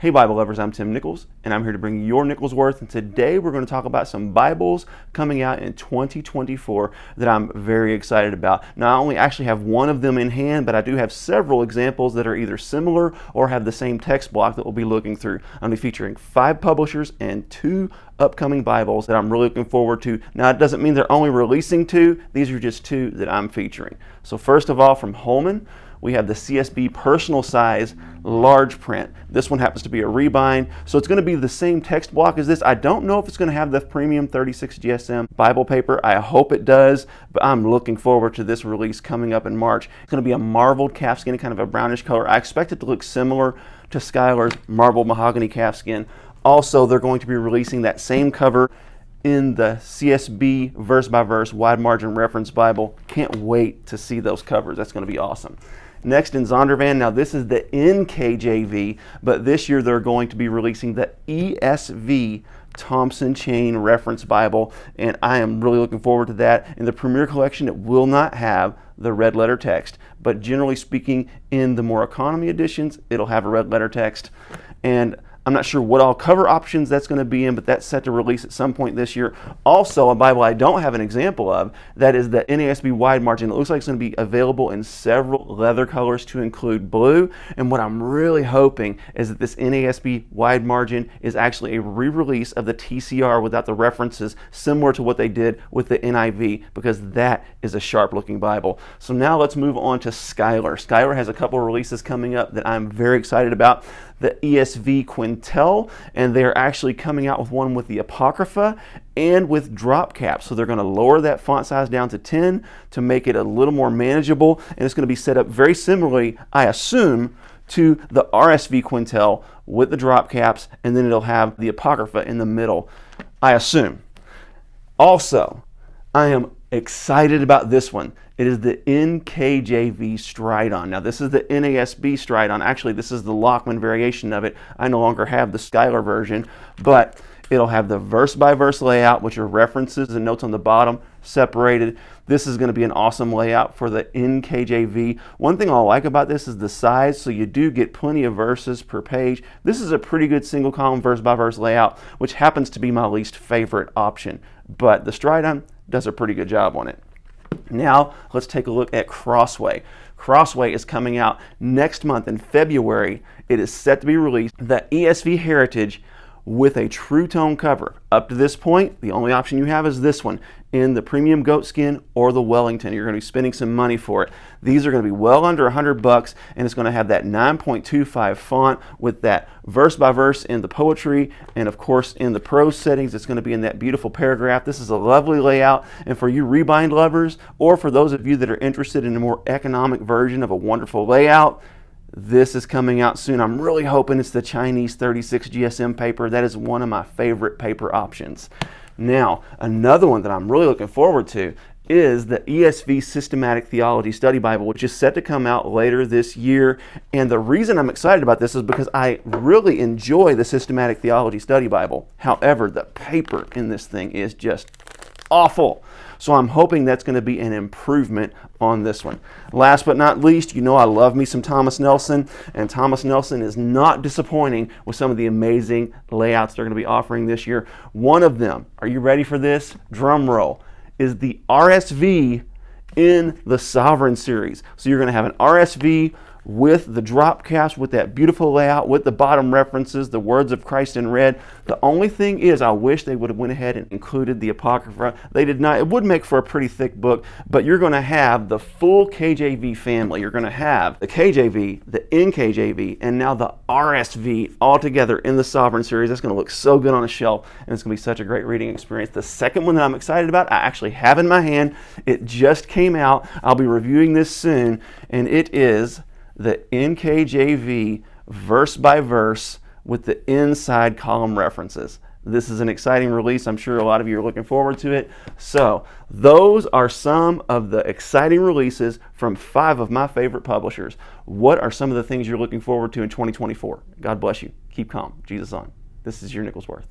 Hey Bible lovers, I'm Tim Nichols, and I'm here to bring your Nichols worth. And today we're going to talk about some Bibles coming out in 2024 that I'm very excited about. Now, I only actually have one of them in hand, but I do have several examples that are either similar or have the same text block that we'll be looking through. I'm going to be featuring 5 publishers and 2 upcoming Bibles that I'm really looking forward to. Now, it doesn't mean they're only releasing 2. These are just 2 that I'm featuring. So first of all, from Homan, we have the CSB personal size large print. This one happens to be a rebind, so it's going to be the same text block as this. I don't know if it's going to have the premium 36 GSM Bible paper. I hope it does, but I'm looking forward to this release coming up in March. It's going to be a marbled calfskin, kind of a brownish color. I expect it to look similar to Skyler's marbled mahogany calfskin. Also, they're going to be releasing that same cover in the CSB verse by verse wide margin reference Bible. Can't wait to see those covers. That's going to be awesome. Next in Zondervan, now this is the NKJV, but this year they're going to be releasing the ESV Thompson Chain Reference Bible, and I am really looking forward to that. In the Premier Collection, it will not have the red letter text, but generally speaking, in the more economy editions, it'll have a red letter text. And I'm not sure what all cover options that's going to be in, but that's set to release at some point this year. Also, a Bible I don't have an example of, that is the NASB wide margin. It looks like it's going to be available in several leather colors to include blue. And what I'm really hoping is that this NASB wide margin is actually a re-release of the TCR without the references, similar to what they did with the NIV, because that is a sharp looking Bible. So now let's move on to Skyler. Skyler has a couple of releases coming up that I'm very excited about. The ESV Quintel, and they're actually coming out with one with the Apocrypha and with drop caps. So they're going to lower that font size down to 10 to make it a little more manageable, and it's going to be set up very similarly, I assume, to the RSV Quintel with the drop caps, and then it'll have the Apocrypha in the middle, I assume. Also, I am excited about this one. It is the NKJV Stridon. Now, this is the NASB Stridon. Actually, this is the Lockman variation of it. I no longer have the Skyler version, but it'll have the verse-by-verse layout, which are references and notes on the bottom separated. This is going to be an awesome layout for the NKJV. One thing I like about this is the size, so you do get plenty of verses per page. This is a pretty good single-column verse-by-verse layout, which happens to be my least favorite option, but the Stridon does a pretty good job on it. Now, let's take a look at Crossway. Crossway is coming out next month in February. It is set to be released, the ESV Heritage, with a true tone cover. Up to this point, the only option you have is this one in the premium goatskin or the Wellington. You're going to be spending some money for it. These are going to be well under $100, and it's going to have that 9.25 font with that verse by verse in the poetry, and of course in the prose settings it's going to be in that beautiful paragraph. This is a lovely layout, and for you rebind lovers, or for those of you that are interested in a more economic version of a wonderful layout, this is coming out soon. I'm really hoping it's the Chinese 36 GSM paper. That is one of my favorite paper options. Now, another one that I'm really looking forward to is the ESV Systematic Theology Study Bible, which is set to come out later this year. And the reason I'm excited about this is because I really enjoy the Systematic Theology Study Bible. However, the paper in this thing is just awful. So I'm hoping that's going to be an improvement on this one. Last but not least, you know I love me some Thomas Nelson, and Thomas Nelson is not disappointing with some of the amazing layouts they're going to be offering this year. One of them, are you ready for this? Drum roll, is the RSV in the Sovereign series. So you're going to have an RSV with the drop caps, with that beautiful layout, with the bottom references, the words of Christ in red. The only thing is, I wish they would have went ahead and included the Apocrypha. They did not. It would make for a pretty thick book, but you're going to have the full KJV family. You're going to have the KJV, the NKJV, and now the RSV all together in the Sovereign series. That's going to look so good on a shelf, and it's going to be such a great reading experience. The second one that I'm excited about, I actually have in my hand. It just came out. I'll be reviewing this soon, and it is the NKJV verse by verse with the inside column references. This is an exciting release. I'm sure a lot of you are looking forward to it. So those are some of the exciting releases from 5 of my favorite publishers. What are some of the things you're looking forward to in 2024? God bless you. Keep calm. Jesus on. This is your Nichols Worth.